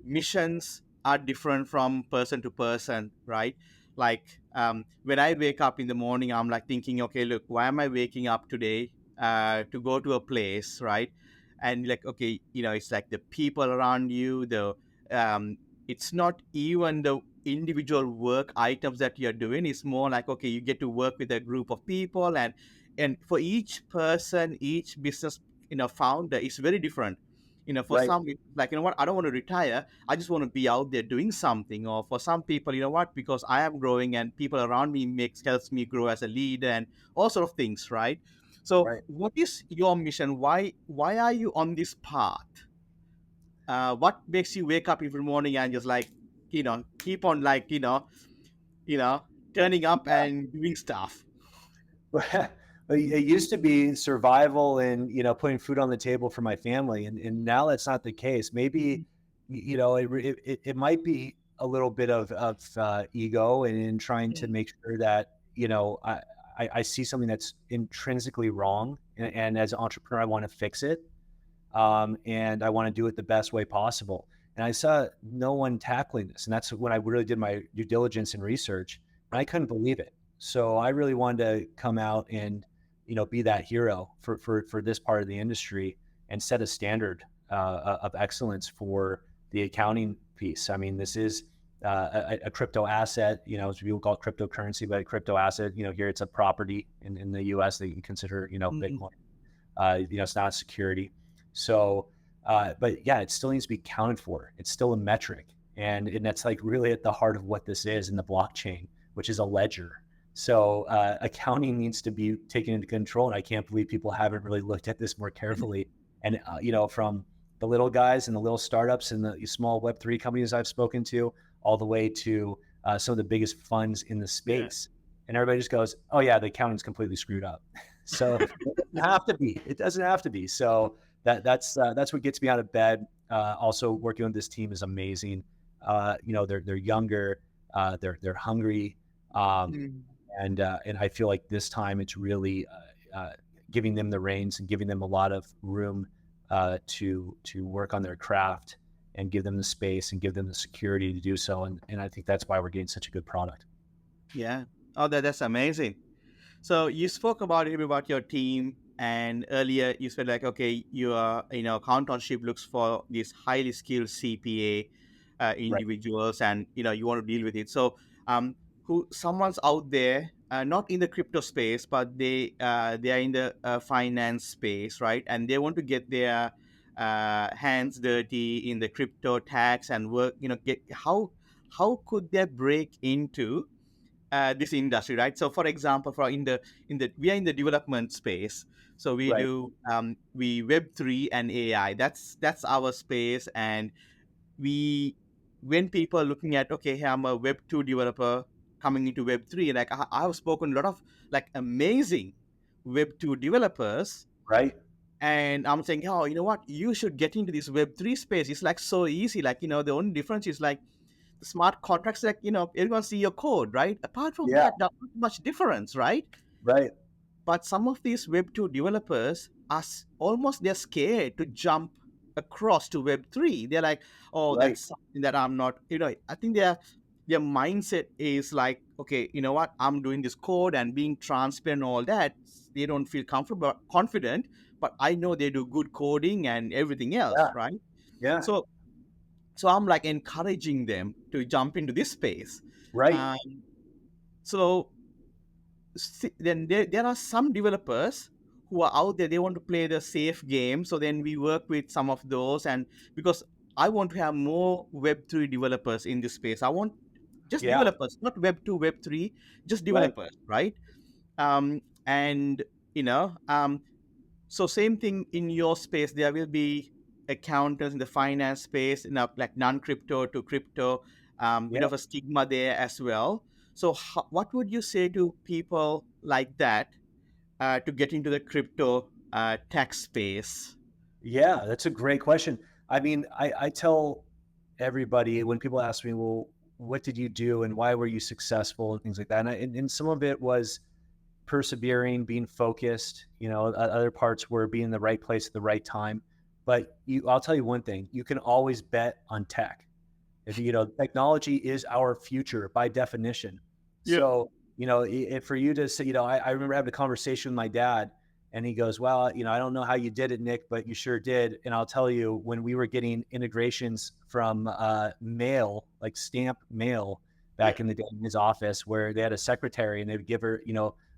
Missions are different from person to person, right? Like, when I wake up in the morning, I'm like thinking, okay, look, why am I waking up today to go to a place, right? And, like, okay, it's like the people around you, um, it's not even the individual work items that you're doing. It's more like, okay, you get to work with a group of people, and for each person, each business founder is very different. For Right. some, like, what, I don't want to retire, I just want to be out there doing something. Or for some people, what, because I am growing and people around me helps me grow as a leader, and all sort of things, right? So Right. what is your mission? Why are you on this path? What makes you wake up every morning and just, like, keep on, like, you know turning up and doing stuff? It used to be survival and putting food on the table for my family, and now that's not the case. Maybe it might be a little bit of ego and in trying to make sure that, I see something that's intrinsically wrong. And as an entrepreneur, I want to fix it. And I want to do it the best way possible. And I saw no one tackling this. And that's when I really did my due diligence and research. And I couldn't believe it. So I really wanted to come out and, be that hero for this part of the industry and set a standard of excellence for the accounting piece. I mean, this is a crypto asset, as people call it cryptocurrency, but a crypto asset, here it's a property in the US that you can consider, Bitcoin. It's not a security. So, but yeah, it still needs to be accounted for. It's still a metric. And that's like really at the heart of what this is in the blockchain, which is a ledger. So accounting needs to be taken into control. And I can't believe people haven't really looked at this more carefully. And, from the little guys and the little startups and the small Web3 companies I've spoken to, all the way to some of the biggest funds in the space. Yeah. And everybody just goes, oh yeah, the accounting's completely screwed up. So it doesn't have to be. It doesn't have to be. So that's what gets me out of bed. Also working with this team is amazing. They're younger, they're hungry. And I feel like this time it's really giving them the reins and giving them a lot of room to work on their craft and give them the space and give them the security to do so. And I think that's why we're getting such a good product. Yeah. Oh, that's amazing. So you spoke about your team, and earlier you said like, okay, your accountancy looks for these highly skilled CPA individuals, right. And you want to deal with it. So someone's out there, not in the crypto space, but they are in the finance space, right? And they want to get their hands dirty in the crypto tax and work. How could they break into this industry, right? So, for example, we are in the development space, so we right. do we Web3 and AI. That's our space, and when people are looking at, okay, hey, I'm a Web2 developer coming into Web3, like I've spoken a lot of like amazing Web2 developers, right? And I'm saying, oh, you know what, you should get into this Web3 space. It's like so easy. Like the only difference is like the smart contracts, like everyone see your code, right? Apart from that, not much difference, right? Right. But some of these Web2 developers are they're scared to jump across to Web3. They're like, oh, right. That's something that I'm not. I think their mindset is like, okay, you know what? I'm doing this code and being transparent and all that. They don't feel confident, but I know they do good coding and everything else, right? Yeah. So I'm like encouraging them to jump into this space. Right. So then there are some developers who are out there, they want to play the safe game. So then we work with some of those, and because I want to have more Web3 developers in this space. I want just developers, not Web2, Web3, just developers, right? So same thing in your space. There will be accountants in the finance space, like non-crypto to crypto, bit of a stigma there as well. So what would you say to people like that to get into the crypto tax space? Yeah, that's a great question. I mean, I tell everybody when people ask me, well, what did you do and why were you successful and things like that? And some of it was persevering, being focused, other parts were being in the right place at the right time. But I'll tell you one thing, you can always bet on tech. If technology is our future by definition. Yeah. So, if for you to say, I remember having a conversation with my dad and he goes, well, I don't know how you did it, Nick, but you sure did. And I'll tell you, when we were getting integrations from mail, like stamp mail back in the day in his office, where they had a secretary and they would give her,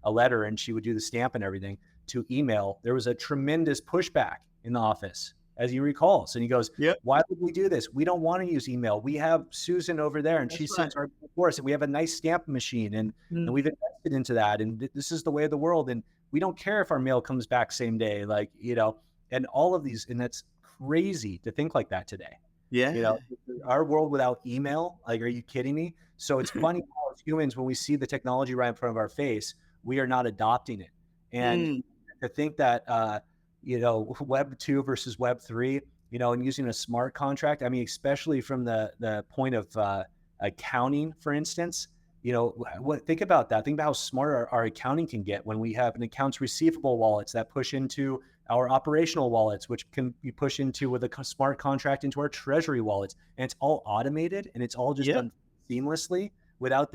a letter and she would do the stamp and everything, to email, there was a tremendous pushback in the office, as he recalls. And he goes, why would we do this? We don't want to use email. We have Susan over there and she sends our course, and we have a nice stamp machine and we've invested into that. And this is the way of the world. And we don't care if our mail comes back same day, and all of these, and that's crazy to think like that today. Yeah. Our world without email, like, are you kidding me? So it's funny how as humans, when we see the technology right in front of our face, we are not adopting it. And to think that, Web 2 versus Web 3, and using a smart contract, I mean, especially from the point of, accounting, for instance, think about that. Think about how smart our accounting can get when we have an accounts receivable wallets that push into our operational wallets, which can be pushed into with a smart contract into our treasury wallets. And it's all automated and it's all just done seamlessly without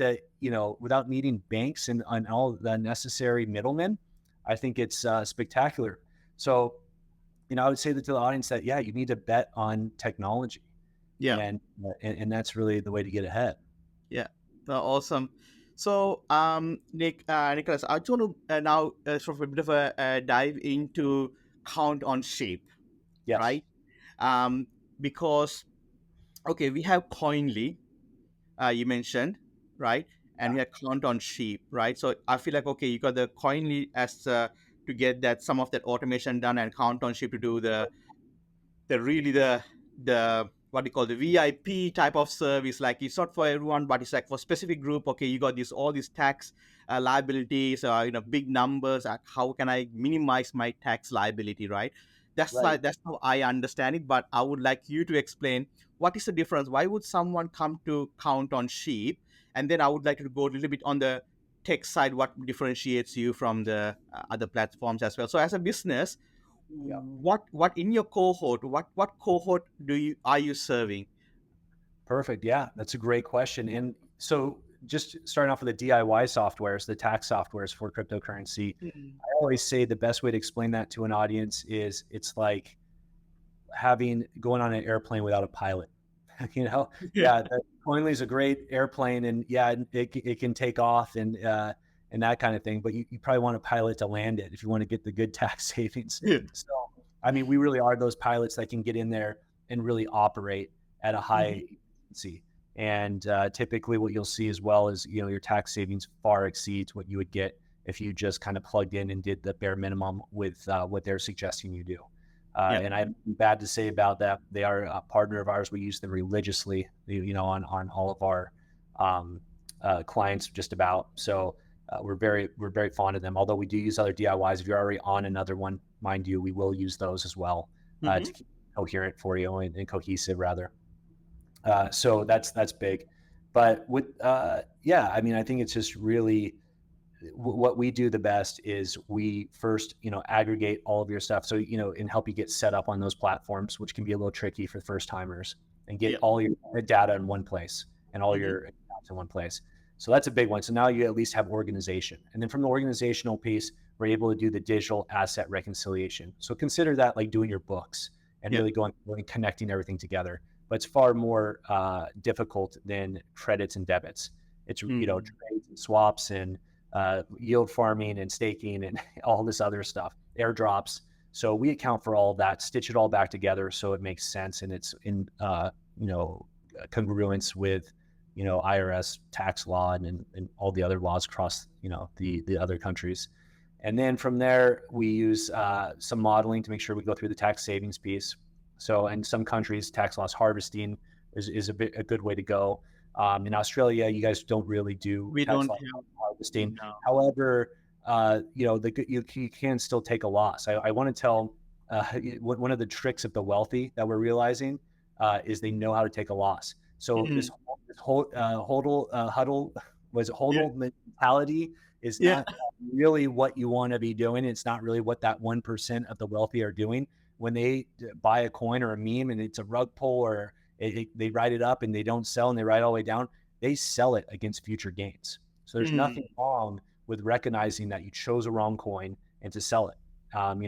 without needing banks and all the necessary middlemen. I think it's spectacular. So, I would say that to the audience that, you need to bet on technology. And that's really the way to get ahead. Yeah. Awesome. So, Nicholas, I just want to now sort of a bit of a dive into count on sheep, right? Because, okay, we have Coinly, you mentioned, right? And we have count on sheep, right? So I feel like, okay, you got the Coinly as to get some of that automation done, and count on sheep to do the what they call the VIP type of service. Like, it's not for everyone, but it's like for specific group. Okay, you got all these tax liabilities, big numbers. How can I minimize my tax liability, right? That's how I understand it. But I would like you to explain what is the difference. Why would someone come to count on sheep? And then I would like to go a little bit on the tech side. What differentiates you from the other platforms as well? So as a business, what in your cohort, what cohort are you serving? Perfect. Yeah, that's a great question. And so just starting off with the DIY softwares, the tax softwares for cryptocurrency, I always say the best way to explain that to an audience is it's like going on an airplane without a pilot. Coinly is a great airplane, and it can take off and that kind of thing, but you probably want a pilot to land it if you want to get the good tax savings. So, I mean, we really are those pilots that can get in there and really operate at a high efficiency. And typically what you'll see as well is, your tax savings far exceeds what you would get if you just kind of plugged in and did the bare minimum with what they're suggesting you do. And I'm bad to say about that. They are a partner of ours. We use them religiously, on all of our clients, just about. So we're very fond of them. Although we do use other DIYs. If you're already on another one, mind you, we will use those as well to keep it coherent for you and cohesive rather. So that's big. But with I mean, I think it's just really what we do the best is we first, aggregate all of your stuff. So, and help you get set up on those platforms, which can be a little tricky for first timers, and get all your data in one place and all your accounts in one place. So that's a big one. So now you at least have organization. And then from the organizational piece, we're able to do the digital asset reconciliation. So consider that like doing your books and really going and connecting everything together. But it's far more difficult than credits and debits. It's, trades and swaps and yield farming and staking and all this other stuff, airdrops. So we account for all of that, stitch it all back together so it makes sense and it's in congruence with IRS tax law and all the other laws across the other countries. And then from there we use some modeling to make sure we go through the tax savings piece. So in some countries, tax loss harvesting is a good way to go. In Australia, you guys don't really do tax loss harvesting. No. However, you can still take a loss. I want to tell one of the tricks of the wealthy that we're realizing is they know how to take a loss. So this hodl mentality is not really what you want to be doing. It's not really what that 1% of the wealthy are doing. When they buy a coin or a meme and it's a rug pull or they write it up and they don't sell and they write all the way down, they sell it against future gains. So there's nothing wrong with recognizing that you chose a wrong coin and to sell it.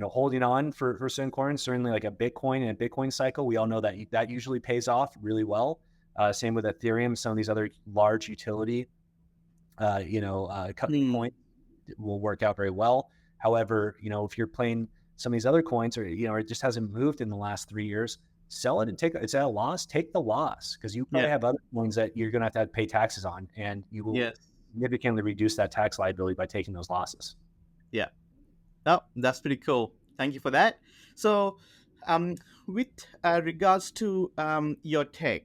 Holding on for certain coins, certainly like a Bitcoin and a Bitcoin cycle, we all know that usually pays off really well. Same with Ethereum, some of these other large utility, coins will work out very well. However, if you're playing some of these other coins or, it just hasn't moved in the last 3 years, sell it and it's at a loss, take the loss because you probably have other ones that you're going to have to pay taxes on and you will significantly reduce that tax liability by taking those losses. Yeah. Oh, that's pretty cool. Thank you for that. So with regards to your tech,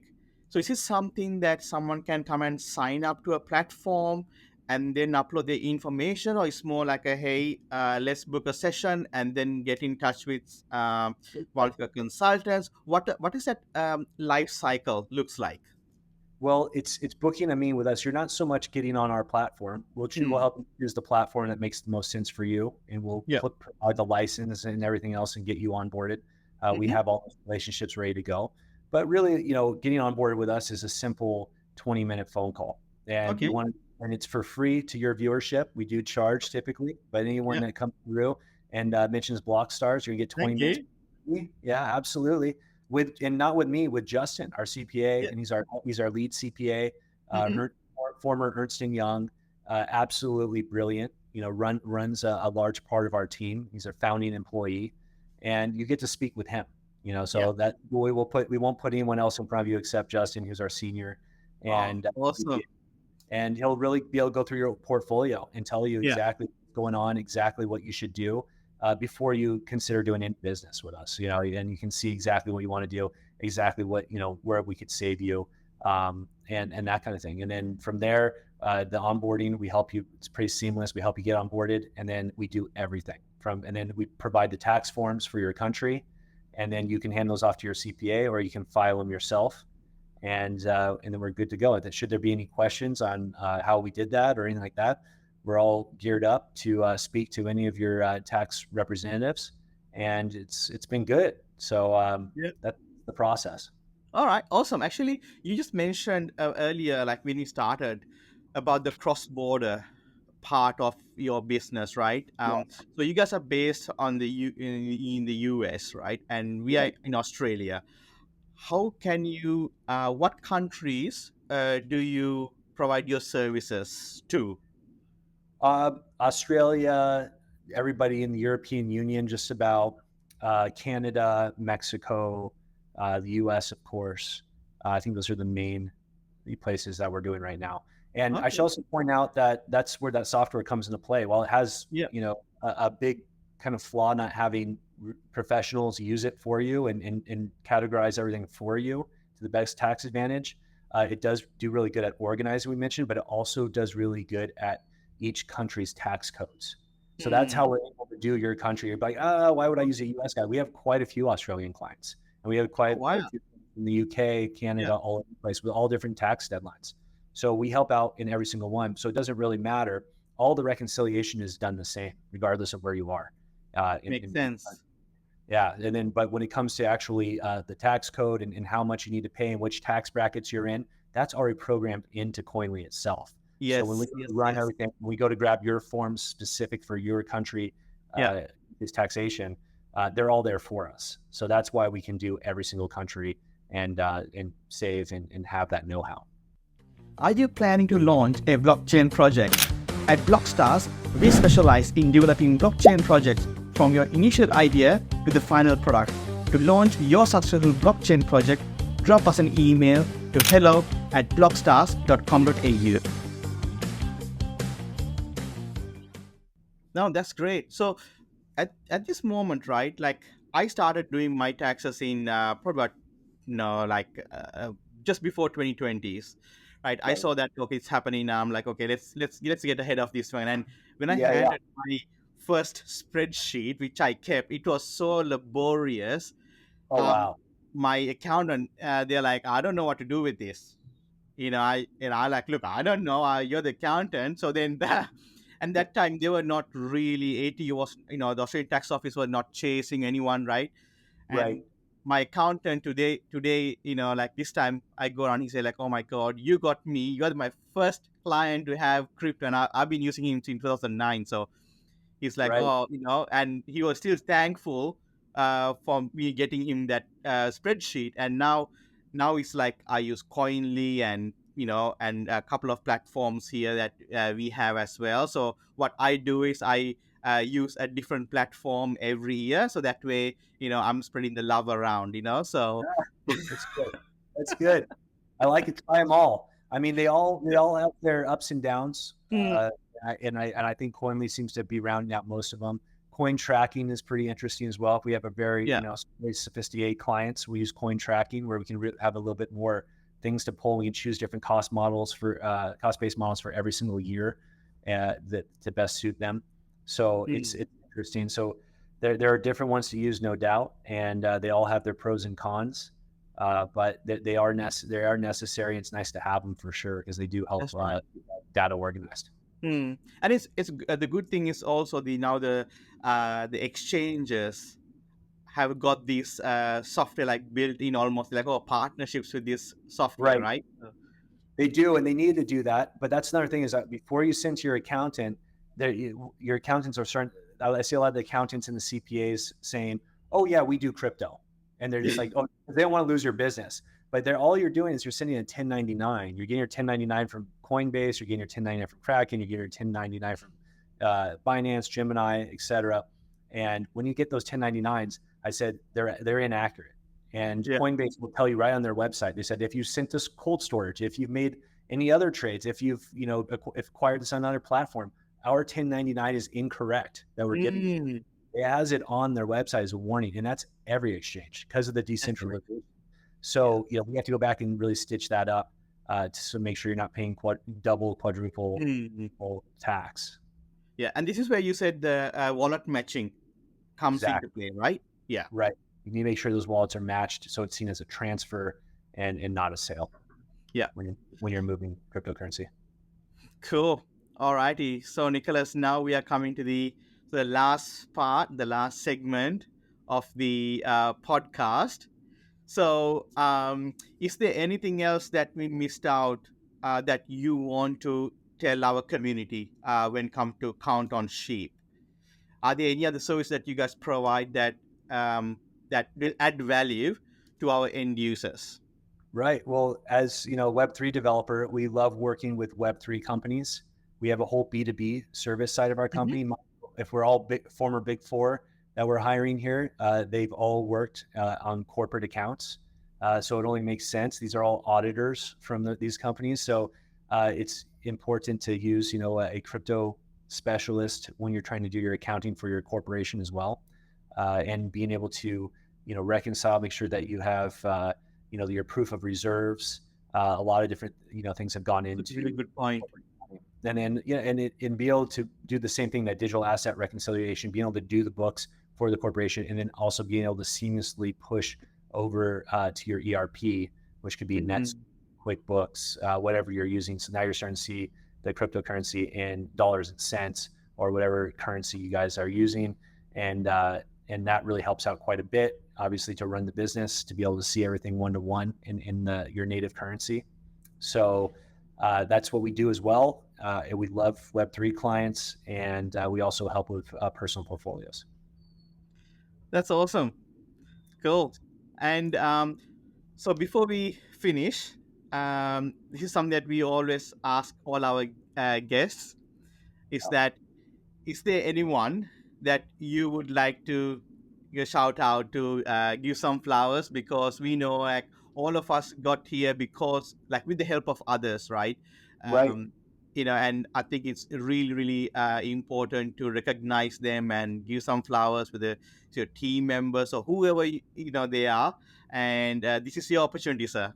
so is this something that someone can come and sign up to a platform and then upload the information, or it's more like let's book a session and then get in touch with one of your consultants? What is that life cycle looks like? Well, it's booking a meeting with us. You're not so much getting on our platform. We'll help you choose the platform that makes the most sense for you, and we'll provide the license and everything else and get you onboarded. We have all those relationships ready to go. But really, getting onboarded with us is a simple 20-minute phone call, and and it's for free to your viewership. We do charge typically, but anyone that comes through and mentions Blockstars, you're gonna get 20 minutes. Yeah, absolutely. And not with me, with Justin, our CPA, and he's our lead CPA, former Ernst & Young, absolutely brilliant. Runs a large part of our team. He's a founding employee, and you get to speak with him. So that we won't put anyone else in front of you except Justin, who's our senior, and awesome. And he'll really be able to go through your portfolio and tell you exactly what's going on, exactly what you should do. Before you consider doing any business with us, and you can see exactly what you want to do, exactly what, where we could save you, and that kind of thing. And then from there, the onboarding, we help you. It's pretty seamless. We help you get onboarded, and then we do everything and then we provide the tax forms for your country, and then you can hand those off to your CPA, or you can file them yourself. And then we're good to go. Should there be any questions on how we did that or anything like that, we're all geared up to speak to any of your tax representatives, and it's been good. So that's the process. All right, awesome. Actually, you just mentioned earlier, like when you started, about the cross-border part of your business, right? So you guys are based on in the US, right? And we are in Australia. How can you? What countries do you provide your services to? Australia, everybody in the European Union, just about, Canada, Mexico, the US, of course. I think those are the main places that we're doing right now. And I should also point out that that's where that software comes into play. While it has, a big kind of flaw not having professionals use it for you and categorize everything for you to the best tax advantage, it does do really good at organizing, we mentioned, but it also does really good at each country's tax codes. So that's how we're able to do your country. You're like, why would I use a US guy? We have quite a few Australian clients, and we have quite a few in the UK, Canada, all over the place with all different tax deadlines. So we help out in every single one. So it doesn't really matter. All the reconciliation is done the same, regardless of where you are. Makes sense. Yeah. And then, but when it comes to actually the tax code and how much you need to pay and which tax brackets you're in, that's already programmed into Coinly itself. Yes. So when we run everything, when we go to grab your forms specific for your country, is taxation, they're all there for us. So that's why we can do every single country and save and have that know-how. Are you planning to launch a blockchain project? At Blockstars, we specialize in developing blockchain projects from your initial idea to the final product. To launch your successful blockchain project, drop us an email to hello@blockstars.com.au. No, that's great. So at this moment, right, like I started doing my taxes in probably just before 2020s. Right. I saw that, okay, it's happening now. I'm like, okay, let's get ahead of this one. And when I handed my first spreadsheet, which I kept, it was so laborious. Oh, wow. My accountant, they're like, I don't know what to do with this. I like, look, I don't know. You're the accountant. So then and that time they were not really, AT was, the Australian tax office was not chasing anyone, right? And my accountant today, like this time I go on, he said like, oh my God, you got me. You're my first client to have crypto. And I've been using him since 2009. So he's like, and he was still thankful for me getting him that spreadsheet. And now it's like I use Coinly and a couple of platforms here that we have as well. So what I do is I use a different platform every year, so that way I'm spreading the love around. So that's good. That's good. I like it. Try them all. I mean, they all have their ups and downs, and I think Coinly seems to be rounding out most of them. Coin tracking is pretty interesting as well. If we have a very very sophisticated clients, we use coin tracking where we can have a little bit more things to pull. We can choose different cost-based models for every single year that to best suit them. So it's interesting. So there are different ones to use, no doubt, and they all have their pros and cons. but they are necessary. It's nice to have them for sure because they do help That's right. data organized. And it's the good thing is also the exchanges have got this software like built in, almost like partnerships with this software, right? They do, and they need to do that. But that's another thing is that before you send to your accountant, your accountants are starting. I see a lot of the accountants and the CPAs saying, "Oh yeah, we do crypto," and they're just like, "Oh," they don't want to lose your business. But all you're doing is you're sending a 1099. You're getting your 1099 from Coinbase. You're getting your 1099 from Kraken. You're getting your 1099 from Binance, Gemini, etc. And when you get those 1099s, I said they're inaccurate. And Coinbase will tell you right on their website. They said if you sent this cold storage, if you've made any other trades, if you've acquired this on another platform, our 1099 is incorrect that we're getting. It has it on their website as a warning, and that's every exchange because of the decentralization. So we have to go back and really stitch that up to make sure you're not paying double, quadruple tax. Yeah, and this is where you said the wallet matching comes into play, right? Yeah, right. You need to make sure those wallets are matched so it's seen as a transfer and not a sale. Yeah, when you're moving cryptocurrency. Cool. All righty. So Nicholas, now we are coming to the last part, the last segment of the podcast. So, is there anything else that we missed out that you want to tell our community when it comes to Count on Sheep? Are there any other service that you guys provide that will add value to our end users? Right. Well, as Web3 developer, we love working with Web3 companies. We have a whole B2B service side of our company. If we're all former Big Four that we're hiring here, they've all worked on corporate accounts. So it only makes sense. These are all auditors from these companies. So it's important to use, a crypto specialist when you're trying to do your accounting for your corporation as well. And being able to, reconcile, make sure that you have, your proof of reserves. A lot of different, things have gone into. That's a really good point. And then, and be able to do the same thing, that digital asset reconciliation, being able to do the books for the corporation, and then also being able to seamlessly push over to your ERP, which could be Nets, QuickBooks, whatever you're using. So now you're starting to see the cryptocurrency in dollars and cents or whatever currency you guys are using. And that really helps out quite a bit, obviously, to run the business, to be able to see everything one-to-one in your native currency. So that's what we do as well. We love Web3 clients, and we also help with personal portfolios. That's awesome. Cool. And so before we finish, this is something that we always ask all our guests, is there anyone that you would like to shout out to, give some flowers? Because we know all of us got here because with the help of others, right? Right. And I think it's really, really important to recognize them and give some flowers to your team members or whoever they are. And this is your opportunity, sir.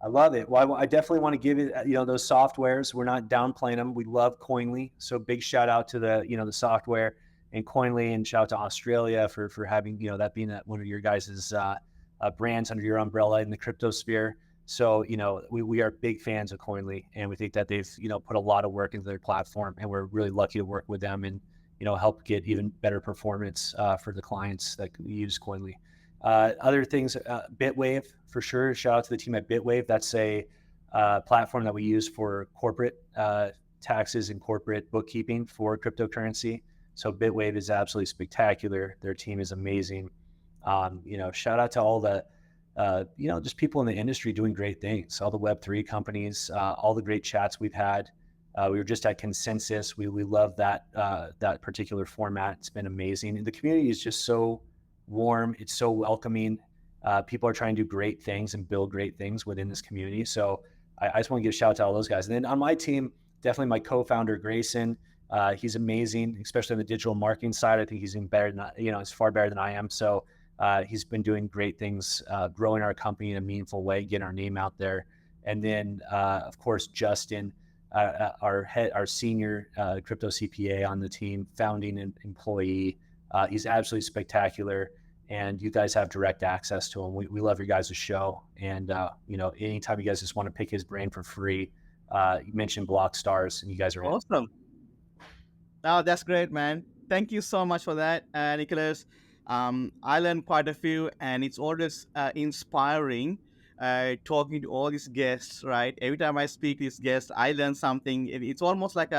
I love it. Well, I definitely want to give it, those softwares. We're not downplaying them. We love Coinly. So big shout out to the software and Coinly, and shout out to Australia for having, that being one of your guys' brands under your umbrella in the crypto sphere. So, we are big fans of Coinly, and we think that they've, put a lot of work into their platform, and we're really lucky to work with them and, help get even better performance for the clients that use Coinly. Other things, Bitwave, for sure. Shout out to the team at Bitwave. That's a platform that we use for corporate taxes and corporate bookkeeping for cryptocurrency. So Bitwave is absolutely spectacular. Their team is amazing. Shout out to all the, just people in the industry doing great things. All the Web3 companies, all the great chats we've had. We were just at Consensus. We love that particular format. It's been amazing. And the community is just so warm. It's so welcoming. People are trying to do great things and build great things within this community. So I just want to give a shout out to all those guys. And then on my team, definitely my co-founder, Grayson. He's amazing, especially on the digital marketing side. I think he's even better than, he's far better than I am. So he's been doing great things, growing our company in a meaningful way, getting our name out there. And then, of course, Justin, our senior crypto CPA on the team, founding employee. He's absolutely spectacular. and you guys have direct access to him. We love your guys' show. And, anytime you guys just want to pick his brain for free, you mentioned Blockstars and you guys are in. Awesome. Oh, that's great, man. Thank you so much for that, Nicholas. I learned quite a few, and it's always inspiring talking to all these guests, right? Every time I speak to these guests, I learn something. It's almost like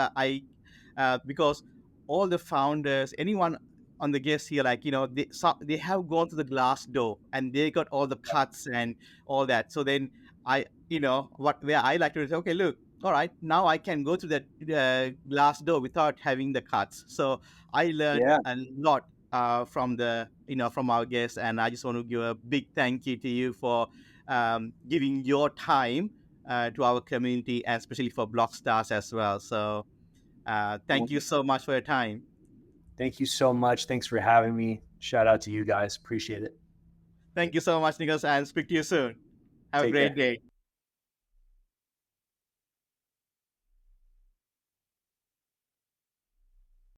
because all the founders, anyone on the guest here, like, they have gone to the glass door and they got all the cuts and all that. So then where I like to say, okay, look, all right, now I can go to that glass door without having the cuts. So I learned a lot from from our guests, and I just want to give a big thank you to you for giving your time to our community, and especially for Blockstars as well. So thank you so much for your time. Thank you so much. Thanks for having me. Shout out to you guys. Appreciate it. Thank you so much, Nicholas, and speak to you soon. Have a Take great care. day.